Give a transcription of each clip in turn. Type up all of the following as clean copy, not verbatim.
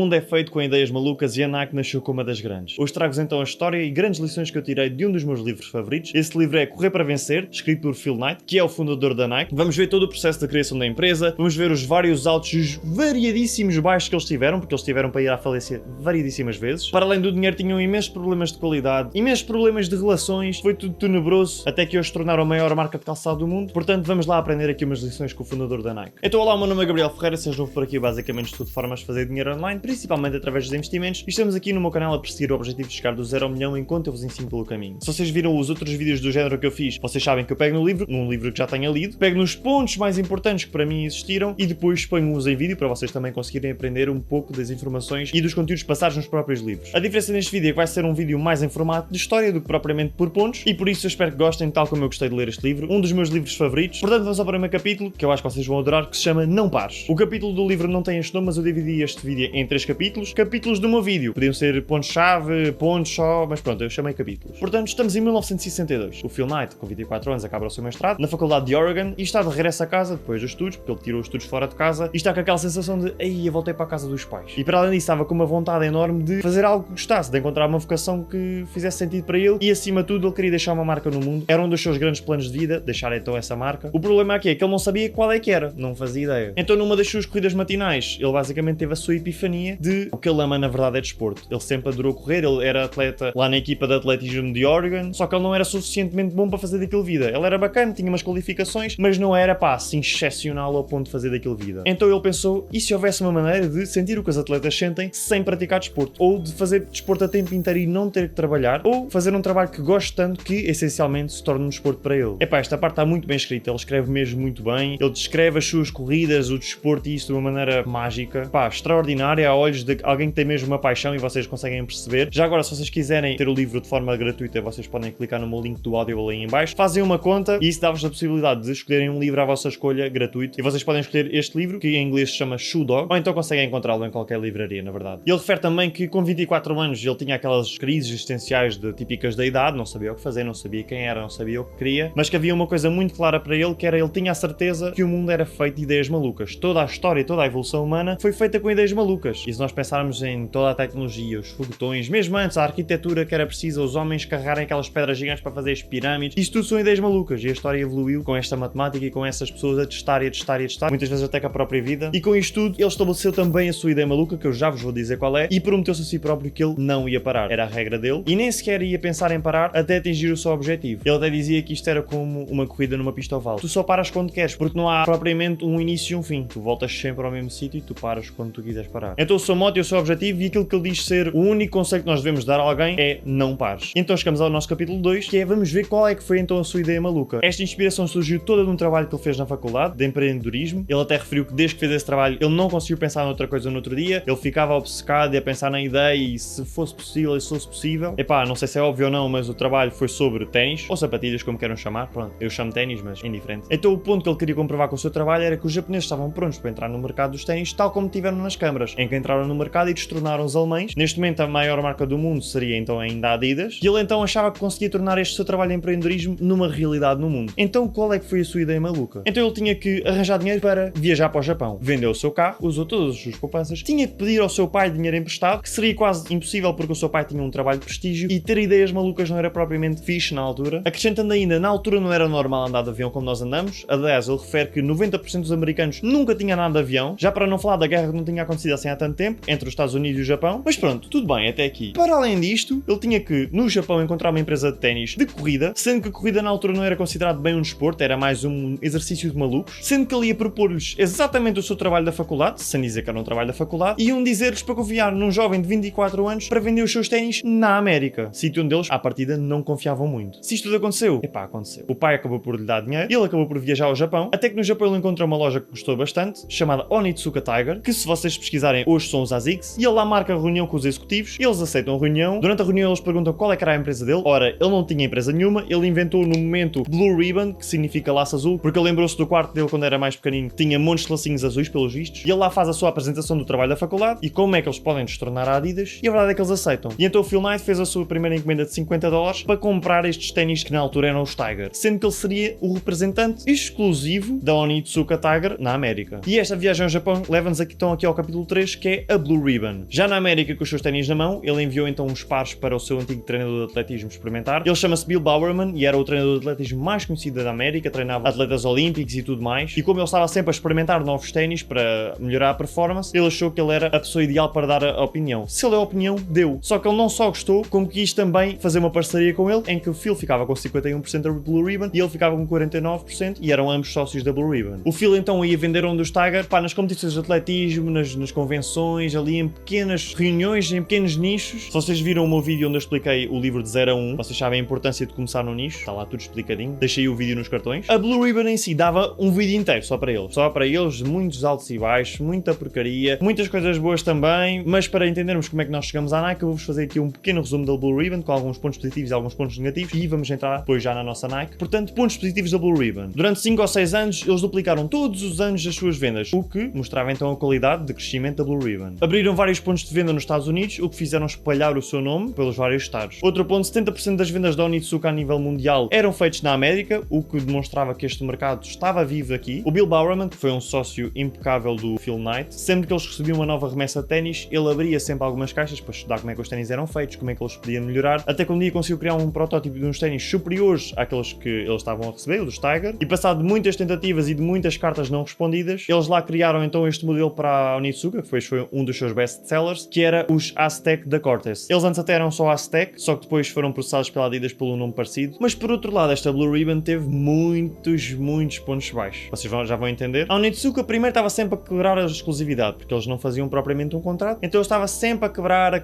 mundo é feito com ideias malucas e a Nike nasceu como uma das grandes. Hoje trago-vos então a história e grandes lições que eu tirei de um dos meus livros favoritos. Esse livro é Correr para Vencer, escrito por Phil Knight, que é o fundador da Nike. Vamos ver todo o processo da criação da empresa, vamos ver os vários altos e os variadíssimos baixos que eles tiveram, porque eles tiveram para ir à falência variedíssimas vezes. Para além do dinheiro, tinham imensos problemas de qualidade, imensos problemas de relações, foi tudo tenebroso, até que hoje se tornaram a maior marca de calçado do mundo. Portanto, vamos lá aprender aqui umas lições com o fundador da Nike. Então, olá, o meu nome é Gabriel Ferreira, seja novo por aqui, basicamente estudo formas de fazer dinheiro online, principalmente através dos investimentos, e estamos aqui no meu canal a perseguir o objetivo de chegar do 0 ao milhão enquanto eu vos ensino pelo caminho. Se vocês viram os outros vídeos do género que eu fiz, vocês sabem que eu pego no livro, num livro que já tenha lido, pego nos pontos mais importantes que para mim existiram e depois ponho-os em vídeo para vocês também conseguirem aprender um pouco das informações e dos conteúdos passados nos próprios livros. A diferença neste vídeo é que vai ser um vídeo mais em formato de história do que propriamente por pontos, e por isso eu espero que gostem, tal como eu gostei de ler este livro, um dos meus livros favoritos. Portanto, vamos ao primeiro capítulo, que eu acho que vocês vão adorar, que se chama Não Pares. O capítulo do livro não tem este nome, mas eu dividi este vídeo em 3 capítulos do meu vídeo. Podiam ser pontos-chave, pontos só, mas pronto, eu chamei capítulos. Portanto, estamos em 1962. O Phil Knight, com 24 anos, acaba o seu mestrado na Faculdade de Oregon e está de regresso a casa depois dos estudos, porque ele tirou os estudos fora de casa, e está com aquela sensação de "Ei, eu voltei para a casa dos pais". E para além disso, estava com uma vontade enorme de fazer algo que gostasse, de encontrar uma vocação que fizesse sentido para ele, e acima de tudo, ele queria deixar uma marca no mundo. Era um dos seus grandes planos de vida, deixar então essa marca. O problema aqui é que ele não sabia qual é que era, não fazia ideia. Então, numa das suas corridas matinais, ele basicamente teve a sua epifania de o que ele ama na verdade é desporto. Ele sempre adorou correr, ele era atleta lá na equipa de atletismo de Oregon, só que ele não era suficientemente bom para fazer daquilo vida. Ele era bacana, tinha umas qualificações, mas não era, assim, excepcional ao ponto de fazer daquilo vida. Então ele pensou, e se houvesse uma maneira de sentir o que os atletas sentem sem praticar desporto? Ou de fazer desporto a tempo inteiro e não ter que trabalhar? Ou fazer um trabalho que goste tanto que, essencialmente, se torne um desporto para ele? Esta parte está muito bem escrita, ele escreve mesmo muito bem, ele descreve as suas corridas, o desporto e isso de uma maneira mágica, extraordinária, a olhos de alguém que tem mesmo uma paixão, e vocês conseguem perceber. Já agora, se vocês quiserem ter o livro de forma gratuita, vocês podem clicar no meu link do Audible aí em baixo, fazem uma conta e isso dá-vos a possibilidade de escolherem um livro à vossa escolha gratuito, e vocês podem escolher este livro, que em inglês se chama Shoe Dog, ou então conseguem encontrá-lo em qualquer livraria, na verdade. Ele refere também que com 24 anos ele tinha aquelas crises existenciais típicas da idade, não sabia o que fazer, não sabia quem era, não sabia o que queria, mas que havia uma coisa muito clara para ele, que era, ele tinha a certeza que o mundo era feito de ideias malucas. Toda a história e toda a evolução humana foi feita com ideias malucas. E se nós pensarmos em toda a tecnologia, os foguetões, mesmo antes a arquitetura que era precisa, os homens carregarem aquelas pedras gigantes para fazer as pirâmides, isso tudo são ideias malucas, e a história evoluiu com esta matemática e com essas pessoas a testar e a testar e a testar, muitas vezes até com a própria vida, e com isto tudo ele estabeleceu também a sua ideia maluca, que eu já vos vou dizer qual é, e prometeu-se a si próprio que ele não ia parar. Era a regra dele, e nem sequer ia pensar em parar até atingir o seu objetivo. Ele até dizia que isto era como uma corrida numa pista oval. Tu só paras quando queres, porque não há propriamente um início e um fim. Tu voltas sempre ao mesmo sítio e tu paras quando tu quiseres parar. Então o seu mote e o seu objetivo, e aquilo que ele diz ser o único conselho que nós devemos dar a alguém, é não pares. Então chegamos ao nosso capítulo 2, que é, vamos ver qual é que foi então a sua ideia maluca. Esta inspiração surgiu toda de um trabalho que ele fez na faculdade, de empreendedorismo. Ele até referiu que desde que fez esse trabalho, ele não conseguiu pensar noutra coisa no outro dia. Ele ficava obcecado e a pensar na ideia, e se fosse possível, e se fosse possível. Não sei se é óbvio ou não, mas o trabalho foi sobre ténis, ou sapatilhas, como queiram chamar. Pronto, eu chamo ténis, mas é indiferente. Então o ponto que ele queria comprovar com o seu trabalho era que os japoneses estavam prontos para entrar no mercado dos ténis, tal como tiveram nas câmaras, em que entraram no mercado e destronaram os alemães. Neste momento a maior marca do mundo seria então ainda a Adidas, e ele então achava que conseguia tornar este seu trabalho de empreendedorismo numa realidade no mundo. Então qual é que foi a sua ideia maluca? Então ele tinha que arranjar dinheiro para viajar para o Japão. Vendeu o seu carro, usou todas as suas poupanças, tinha que pedir ao seu pai dinheiro emprestado, que seria quase impossível porque o seu pai tinha um trabalho de prestígio, e ter ideias malucas não era propriamente fixe na altura. Acrescentando ainda, na altura não era normal andar de avião como nós andamos. Aliás, ele refere que 90% dos americanos nunca tinha nada de avião, já para não falar da guerra que não tinha acontecido assim há tanto tempo, entre os Estados Unidos e o Japão. Mas pronto, tudo bem até aqui. Para além disto, ele tinha que, no Japão, encontrar uma empresa de ténis de corrida, sendo que a corrida na altura não era considerado bem um desporto, era mais um exercício de malucos, sendo que ele ia propor-lhes exatamente o seu trabalho da faculdade, sem dizer que era um trabalho da faculdade, e iam dizer-lhes para confiar num jovem de 24 anos para vender os seus ténis na América, sítio onde eles, à partida, não confiavam muito. Se isto tudo aconteceu, aconteceu. O pai acabou por lhe dar dinheiro, e ele acabou por viajar ao Japão, até que no Japão ele encontrou uma loja que gostou bastante, chamada Onitsuka Tiger, que se vocês pesquisarem, hoje são os ASICS, e ele lá marca a reunião com os executivos, eles aceitam a reunião. Durante a reunião eles perguntam qual é que era a empresa dele. Ora, ele não tinha empresa nenhuma, ele inventou no momento Blue Ribbon, que significa laço azul, porque ele lembrou-se do quarto dele quando era mais pequenino, que tinha montes de lacinhos azuis pelos vistos, e ele lá faz a sua apresentação do trabalho da faculdade, e como é que eles podem destornar a Adidas, e a verdade é que eles aceitam. E então o Phil Knight fez a sua primeira encomenda de $50 para comprar estes ténis que na altura eram os Tiger, sendo que ele seria o representante exclusivo da Onitsuka Tiger na América. E esta viagem ao Japão leva-nos então aqui ao capítulo 3, que é a Blue Ribbon. Já na América, com os seus ténis na mão, ele enviou então uns pares para o seu antigo treinador de atletismo experimentar. Ele chama-se Bill Bowerman e era o treinador de atletismo mais conhecido da América, treinava atletas olímpicos e tudo mais. E como ele estava sempre a experimentar novos ténis para melhorar a performance, ele achou que ele era a pessoa ideal para dar a opinião. Se ele deu a opinião, deu. Só que ele não só gostou, como quis também fazer uma parceria com ele, em que o Phil ficava com 51% da Blue Ribbon e ele ficava com 49% e eram ambos sócios da Blue Ribbon. O Phil então ia vender um dos Tiger nas competições de atletismo, nas convenções, ali em pequenas reuniões, em pequenos nichos. Se vocês viram o meu vídeo onde eu expliquei o livro de 0 a 1, vocês sabem a importância de começar no nicho, está lá tudo explicadinho. Deixei o vídeo nos cartões. A Blue Ribbon em si dava um vídeo inteiro só para eles. Só para eles, muitos altos e baixos, muita porcaria, muitas coisas boas também, mas para entendermos como é que nós chegamos à Nike, eu vou-vos fazer aqui um pequeno resumo da Blue Ribbon, com alguns pontos positivos e alguns pontos negativos, e vamos entrar depois já na nossa Nike. Portanto, pontos positivos da Blue Ribbon. Durante 5 ou 6 anos, eles duplicaram todos os anos as suas vendas, o que mostrava então a qualidade de crescimento da Blue Ribbon. Abriram vários pontos de venda nos Estados Unidos, o que fizeram espalhar o seu nome pelos vários estados. Outro ponto, 70% das vendas da Onitsuka a nível mundial eram feitas na América, o que demonstrava que este mercado estava vivo aqui. O Bill Bowerman, que foi um sócio impecável do Phil Knight, sempre que eles recebiam uma nova remessa de ténis, ele abria sempre algumas caixas para estudar como é que os ténis eram feitos, como é que eles podiam melhorar, até que um dia conseguiu criar um protótipo de uns ténis superiores àqueles que eles estavam a receber, o dos Tiger, e passado de muitas tentativas e de muitas cartas não respondidas, eles lá criaram então este modelo para a Onitsuka, que foi um dos seus best-sellers, que era os Aztec da Cortez. Eles antes até eram só Aztec, só que depois foram processados pela Adidas pelo nome parecido, mas por outro lado esta Blue Ribbon teve muitos pontos baixos. Vocês já vão entender. A Onitsuka primeiro estava sempre a quebrar a exclusividade, porque eles não faziam propriamente um contrato, então ele estava sempre a quebrar,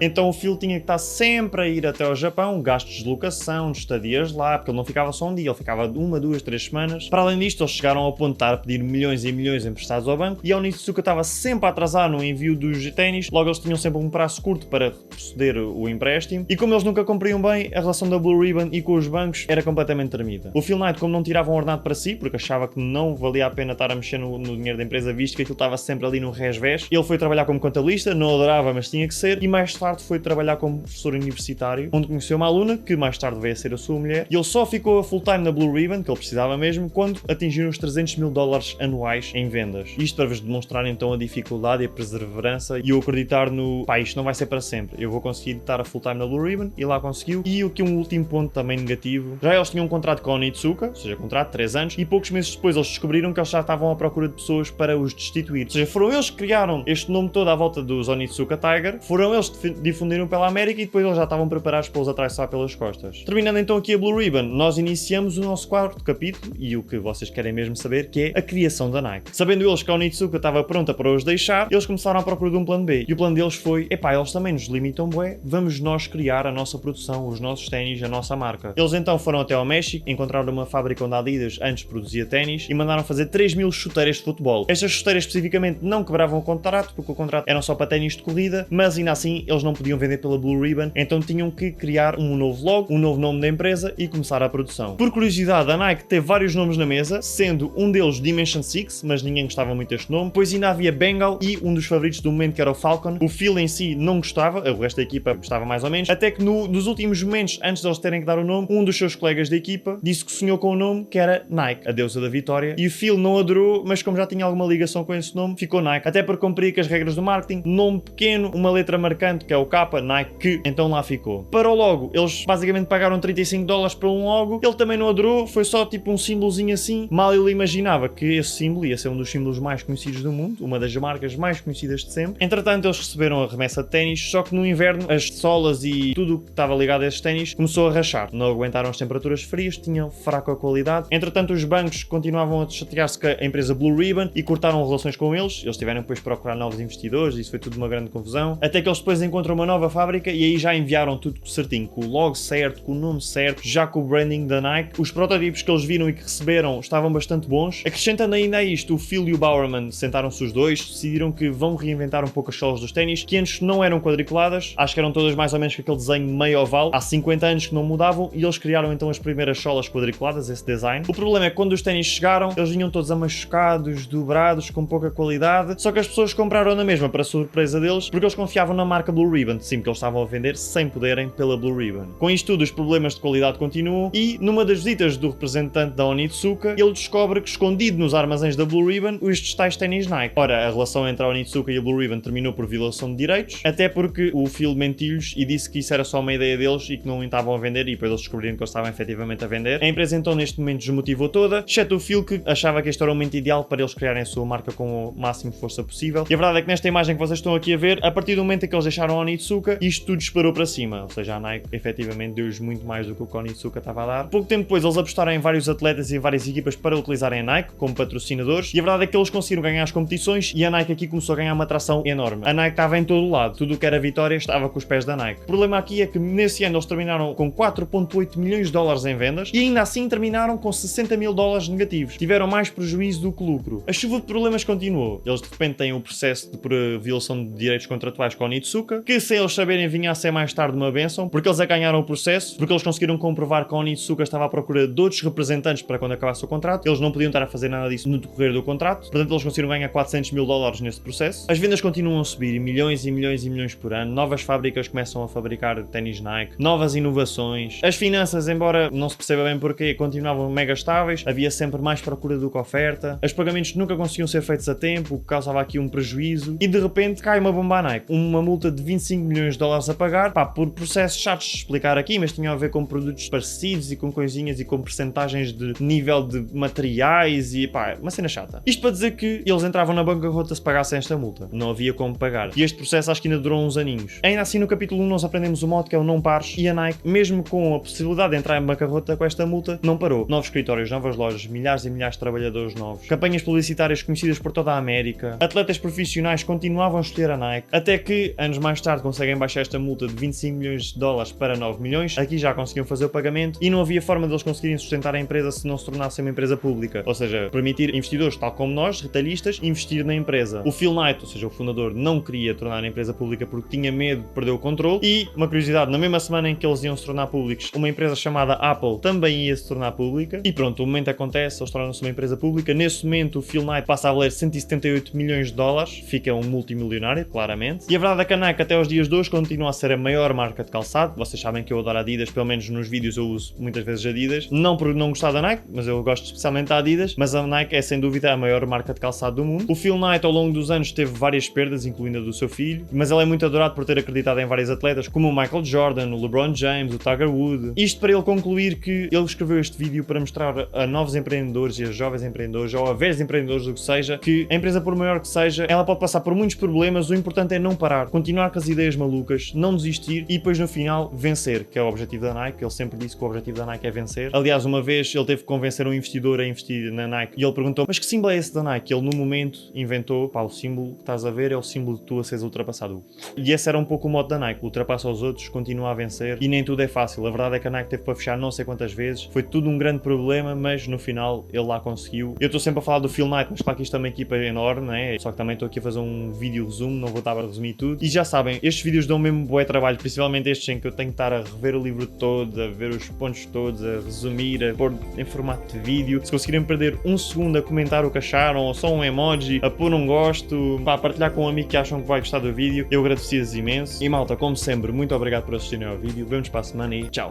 então o Phil tinha que estar sempre a ir até ao Japão, gastos de deslocação, de estadias lá, porque ele não ficava só um dia, ele ficava 1, 2, 3 semanas. Para além disto, eles chegaram ao ponto de estar a pedir milhões e milhões emprestados ao banco, e a Onitsuka estava sempre a atrasar no envio dos ténis, logo eles tinham sempre um prazo curto para proceder o empréstimo, e como eles nunca cumpriam bem, a relação da Blue Ribbon e com os bancos era completamente tremida. O Phil Knight, como não tirava um ordenado para si, porque achava que não valia a pena estar a mexer no dinheiro da empresa, visto que aquilo estava sempre ali no resvés, ele foi trabalhar como contabilista, não adorava, mas tinha que ser, e mais tarde foi trabalhar como professor universitário, onde conheceu uma aluna, que mais tarde veio a ser a sua mulher, e ele só ficou a full-time na Blue Ribbon, que ele precisava mesmo, quando atingiram os $300 mil anuais em vendas. Isto para vos demonstrar então a dificuldade e a perseverança e o acreditar no, pá, isto não vai ser para sempre, eu vou conseguir estar a full-time na Blue Ribbon, e lá conseguiu. E aqui um último ponto também negativo, já eles tinham um contrato com a Onitsuka, ou seja, contrato de 3 anos, e poucos meses depois eles descobriram que eles já estavam à procura de pessoas para os destituir. Ou seja, foram eles que criaram este nome todo à volta dos Onitsuka Tiger, foram eles que difundiram pela América e depois eles já estavam preparados para os atraiçoar pelas costas. Terminando então aqui a Blue Ribbon, nós iniciamos o nosso quarto capítulo e o que vocês querem mesmo saber, que é a criação da Nike. Sabendo eles que a Onitsuka estava pronta para os deixar, eles começaram à procura de um plano B. E o plano deles foi, epá, eles também nos limitam bué, vamos nós criar a nossa produção, os nossos ténis, a nossa marca. Eles então foram até ao México, encontraram uma fábrica onde a Adidas antes produzia ténis e mandaram fazer 3.000 chuteiras de futebol. Estas chuteiras especificamente não quebravam o contrato, porque o contrato era só para ténis de corrida, mas ainda assim eles não podiam vender pela Blue Ribbon, então tinham que criar um novo logo, um novo nome da empresa e começar a produção. Por curiosidade, a Nike teve vários nomes na mesa, sendo um deles Dimension 6, mas ninguém gostava muito deste nome, pois ainda havia Bengal e um dos favoritos do momento que era o Falcon. O Phil em si não gostava, o resto da equipa gostava mais ou menos, até que nos últimos momentos, antes de eles terem que dar o nome, um dos seus colegas da equipa disse que sonhou com o nome, que era Nike, a deusa da vitória, e o Phil não adorou, mas como já tinha alguma ligação com esse nome, ficou Nike, até por cumprir com as regras do marketing, nome pequeno, uma letra marcante, que é o K, Nike, que então lá ficou. Para o logo, eles basicamente pagaram $35 por um logo, ele também não adorou, foi só tipo um símbolozinho assim, mal ele imaginava que esse símbolo ia ser um dos símbolos mais conhecidos do mundo, uma das marcas mais conhecidas de sempre. Entretanto, eles receberam a remessa de ténis, só que no inverno as solas e tudo o que estava ligado a esses ténis começou a rachar, não aguentaram as temperaturas frias, tinham fraca qualidade. Entretanto, os bancos continuavam a chatear-se com a empresa Blue Ribbon e cortaram relações com eles tiveram depois de procurar novos investidores, isso foi tudo uma grande confusão, até que eles depois encontram uma nova fábrica e aí já enviaram tudo certinho, com o logo certo, com o nome certo, já com o branding da Nike. Os protótipos que eles viram e que receberam estavam bastante bons. Acrescentando ainda a isto, o Phil e o Bowerman sentaram-se os dois, decidiram que vão reinventar um pouco as solas dos ténis, que antes não eram quadriculadas, acho que eram todas mais ou menos com aquele desenho meio oval, há 50 anos que não mudavam, e eles criaram então as primeiras solas quadriculadas, esse design. O problema é que quando os ténis chegaram, eles vinham todos amachucados, dobrados, com pouca qualidade, só que as pessoas compraram na mesma, para surpresa deles, porque eles confiavam na marca Blue Ribbon, sim, que eles estavam a vender sem poderem pela Blue Ribbon. Com isto tudo, os problemas de qualidade continuam, e numa das visitas do representante da Onitsuka, ele descobre que escondido nos armazéns da Blue Ribbon, estes tais ténis Nike. Ora, a relação entre a Onitsuka e a Blue Ribbon terminou por violação de direitos, até porque o Phil mentiu-lhes e disse que isso era só uma ideia deles e que não estavam a vender, e depois eles descobriram que eles estavam efetivamente a vender. A empresa então neste momento desmotivou toda, exceto o Phil, que achava que este era o momento ideal para eles criarem a sua marca com o máximo de força possível. E a verdade é que nesta imagem que vocês estão aqui a ver, a partir do momento em que eles deixaram a Onitsuka, isto tudo disparou para cima, ou seja, a Nike efetivamente deu-lhes muito mais do que o que a Onitsuka estava a dar. Pouco tempo depois eles apostaram em vários atletas e várias equipas para utilizarem a Nike como patrocinadores, e a verdade é que eles conseguiram ganhar as competições e a Nike aqui começou a ganhar uma atração enorme. A Nike estava em todo o lado, tudo o que era vitória estava com os pés da Nike. O problema aqui é que nesse ano eles terminaram com 4,8 milhões de dólares em vendas e ainda assim terminaram com 60 mil dólares negativos. Tiveram mais prejuízo do que lucro. A chuva de problemas continuou. Eles de repente têm o processo por violação de direitos contratuais com a Onitsuka, que sem eles saberem vinha a ser mais tarde uma bênção, porque eles ganharam o processo, porque eles conseguiram comprovar que a Onitsuka estava à procura de outros representantes para quando acabasse o contrato. Eles não podiam estar a fazer nada disso no decorrer do contrato, portanto eles conseguiram ganhar 400 mil dólares nesse processo. As vendas continuam a subir, milhões e milhões e milhões por ano. Novas fábricas começam a fabricar ténis Nike, novas inovações. As finanças, embora não se perceba bem porquê, continuavam mega estáveis, havia sempre mais procura do que oferta. Os pagamentos nunca conseguiam ser feitos a tempo, o que causava aqui um prejuízo. E de repente cai uma bomba à Nike, uma multa de 25 milhões de dólares a pagar, por processos chatos de explicar aqui, mas tinham a ver com produtos parecidos e com coisinhas e com percentagens de nível de materiais e uma cena chata. Isto para dizer que eles entravam na bancarrota se pagassem esta multa. Não havia como pagar. E este processo acho que ainda durou uns aninhos. Ainda assim, no capítulo 1 nós aprendemos o modo que é o não pares, e a Nike, mesmo com a possibilidade de entrar em bancarrota com esta multa, não parou. Novos escritórios, novas lojas, milhares e milhares de trabalhadores novos, campanhas publicitárias conhecidas por toda a América, atletas profissionais continuavam a escolher a Nike, até que, anos mais tarde, conseguem baixar esta multa de 25 milhões de dólares para 9 milhões. Aqui já conseguiam fazer o pagamento e não havia forma deles conseguirem sustentar a empresa se não se tornasse uma empresa pública. Ou seja, permitir investidores, tal como nós, retalhistas, investir na empresa. O Phil Knight, ou seja, o fundador, não queria tornar a empresa pública porque tinha medo de perder o controle. E, uma curiosidade, na mesma semana em que eles iam se tornar públicos, uma empresa chamada Apple também ia se tornar pública. E pronto, o momento acontece, eles tornam-se uma empresa pública. Nesse momento, o Phil Knight passa a valer 178 milhões de dólares, fica um multimilionário, claramente. E a verdade é que a Nike, até os dias de hoje, continua a ser a maior marca de calçado. Vocês sabem que eu adoro Adidas, pelo menos nos vídeos eu uso muitas vezes Adidas. Não por não gostar da Nike, mas eu gosto especialmente da Adidas. Mas a Nike é sem dúvida a maior marca de calçado do mundo. O Phil Knight, ao longo dos anos, teve várias perdas, incluindo a do seu filho, mas ele é muito adorado por ter acreditado em vários atletas, como o Michael Jordan, o LeBron James, o Tiger Woods. Isto para ele concluir que ele escreveu este vídeo para mostrar a novos empreendedores e a jovens empreendedores, ou a velhos empreendedores, o que seja, que a empresa, por maior que seja, ela pode passar por muitos problemas. O importante é não parar, continuar com as ideias malucas, não desistir e depois no final vencer, que é o objetivo da Nike. Ele sempre disse que o objetivo da Nike é vencer. Aliás, uma vez ele teve que convencer um investidor a investir na Nike e ele perguntou: mas que símbolo é esse da Nike? Ele no momento inventou: o símbolo que estás a ver é o símbolo de tu a seres ultrapassado. E esse era um pouco o modo da Nike: ultrapassa os outros, continua a vencer, e nem tudo é fácil. A verdade é que a Nike teve para fechar não sei quantas vezes, foi tudo um grande problema, mas no final ele lá conseguiu. Eu estou sempre a falar do Phil Knight, mas claro que isto é uma equipa enorme, né? Só que também estou aqui a fazer um vídeo resumo, não vou estar a resumir tudo. E já sabem, estes vídeos dão mesmo bué trabalho, principalmente estes em que eu tenho que estar a rever o livro todo, a ver os pontos todos, a resumir, a pôr em formato de vídeo. Se conseguirem perder um segundo a comentar o que acharam, ou só um emoji, a pôr um gosto, a partilhar com um amigo que acham que vai gostar do vídeo, eu agradeço-vos imenso. E malta, como sempre, muito obrigado por assistirem ao vídeo. Vemo-nos para a semana e tchau!